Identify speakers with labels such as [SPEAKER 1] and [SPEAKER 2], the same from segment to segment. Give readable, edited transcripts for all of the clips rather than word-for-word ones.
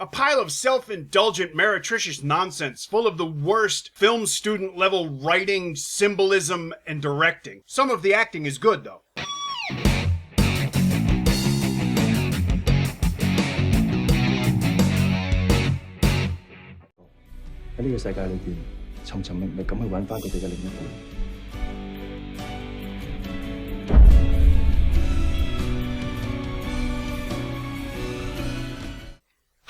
[SPEAKER 1] A pile of self-indulgent, meretricious nonsense full of the worst film student-level writing, symbolism, and directing. Some of the acting is good, though.
[SPEAKER 2] 喺呢個世界裏邊，尋尋覓覓咁去揾翻佢哋嘅另一半。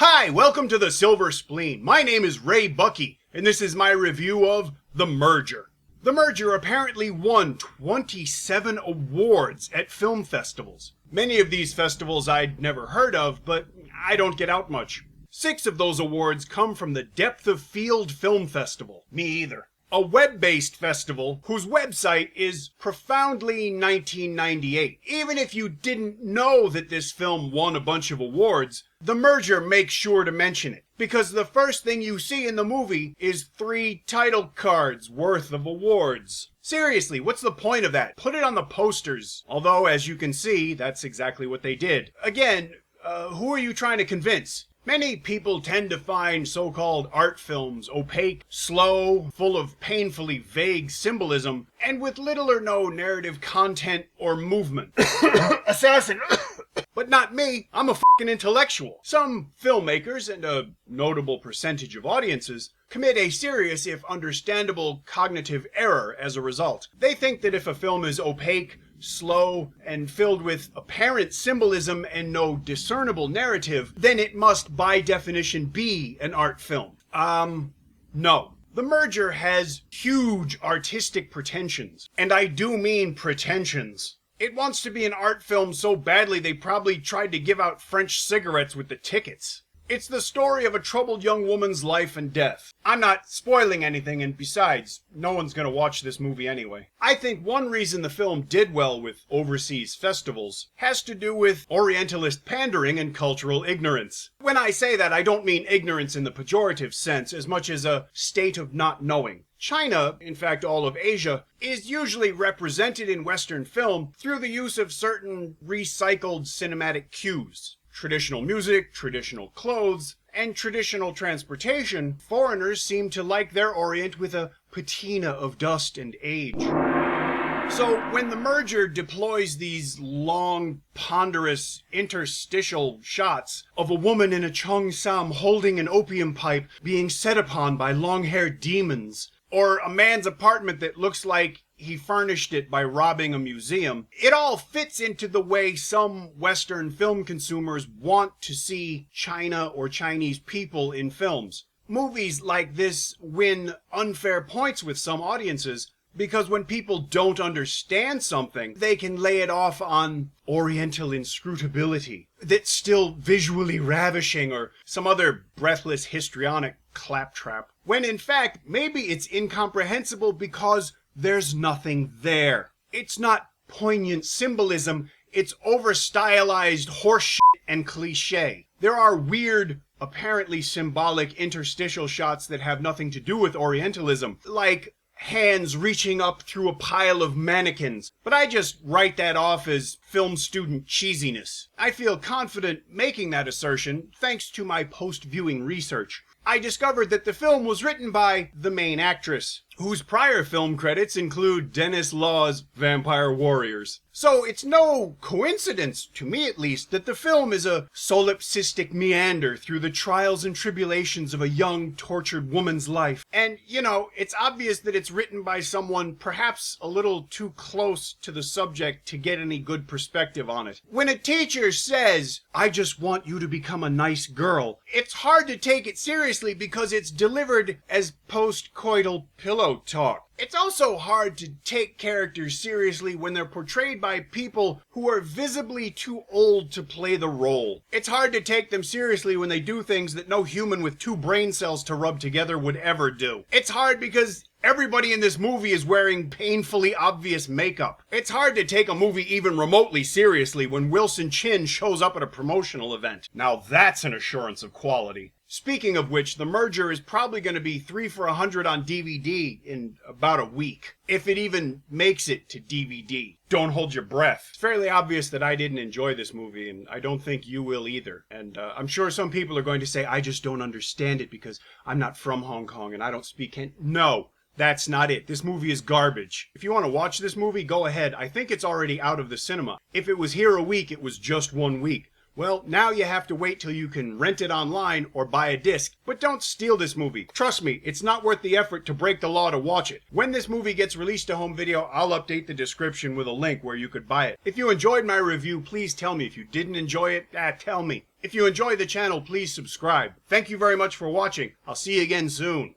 [SPEAKER 1] Hi, welcome to the Silver Spleen. My name is Ray Bucky, and this is my review of The Merger. The Merger apparently won 27 awards at film festivals. Many of these festivals I'd never heard of, but I don't get out much. 6 of those awards come from the Depth of Field Film Festival. Me either. A web-based festival whose website is profoundly 1998. Even if you didn't know that this film won a bunch of awards, The Merger makes sure to mention it. Because the first thing you see in the movie is 3 title cards worth of awards. Seriously, what's the point of that? Put it on the posters. Although, as you can see, that's exactly what they did. Again, who are you trying to convince? Many people tend to find so-called art films opaque, slow, full of painfully vague symbolism, and with little or no narrative content or movement. Assassin! But not me, I'm a fucking intellectual. Some filmmakers, and a notable percentage of audiences, commit a serious if understandable cognitive error as a result. They think that if a film is opaque, slow, and filled with apparent symbolism and no discernible narrative, then it must by definition be an art film. No. The Merger has huge artistic pretensions. And I do mean pretensions. It wants to be an art film so badly they probably tried to give out French cigarettes with the tickets. It's the story of a troubled young woman's life and death. I'm not spoiling anything, and besides, no one's gonna watch this movie anyway. I think one reason the film did well with overseas festivals has to do with Orientalist pandering and cultural ignorance. When I say that, I don't mean ignorance in the pejorative sense as much as a state of not knowing. China, in fact all of Asia, is usually represented in Western film through the use of certain recycled cinematic cues. Traditional music, traditional clothes, and traditional transportation. Foreigners seem to like their Orient with a patina of dust and age. So when The Merger deploys these long, ponderous, interstitial shots of a woman in a cheongsam holding an opium pipe being set upon by long-haired demons, or a man's apartment that looks like he furnished it by robbing a museum, it all fits into the way some Western film consumers want to see China or Chinese people in films. Movies like this win unfair points with some audiences because when people don't understand something, they can lay it off on Oriental inscrutability that's still visually ravishing or some other breathless histrionic claptrap. When in fact, maybe it's incomprehensible because there's nothing there. It's not poignant symbolism, it's over-stylized horseshit and cliche. There are weird, apparently symbolic interstitial shots that have nothing to do with Orientalism, like hands reaching up through a pile of mannequins, but I just write that off as film student cheesiness. I feel confident making that assertion thanks to my post-viewing research. I discovered that the film was written by the main actress, whose prior film credits include Dennis Law's Vampire Warriors. So it's no coincidence, to me at least, that the film is a solipsistic meander through the trials and tribulations of a young, tortured woman's life. And, it's obvious that it's written by someone perhaps a little too close to the subject to get any good perspective on it. When a teacher says, "I just want you to become a nice girl," it's hard to take it seriously because it's delivered as post-coital pillow talk. It's also hard to take characters seriously when they're portrayed by people who are visibly too old to play the role. It's hard to take them seriously when they do things that no human with 2 brain cells to rub together would ever do. It's hard because everybody in this movie is wearing painfully obvious makeup. It's hard to take a movie even remotely seriously when Wilson Chin shows up at a promotional event. Now that's an assurance of quality. Speaking of which, The Merger is probably going to be 3 for $100 on DVD in about a week, if it even makes it to DVD. Don't hold your breath. It's fairly obvious that I didn't enjoy this movie, and I don't think you will either. And I'm sure some people are going to say, I just don't understand it because I'm not from Hong Kong and I don't speak No, that's not it. This movie is garbage. If you want to watch this movie, go ahead. I think it's already out of the cinema. If it was here a week, it was just 1 week. Well, now you have to wait till you can rent it online or buy a disc. But don't steal this movie. Trust me, it's not worth the effort to break the law to watch it. When this movie gets released to home video, I'll update the description with a link where you could buy it. If you enjoyed my review, please tell me. If you didn't enjoy it, tell me. If you enjoy the channel, please subscribe. Thank you very much for watching. I'll see you again soon.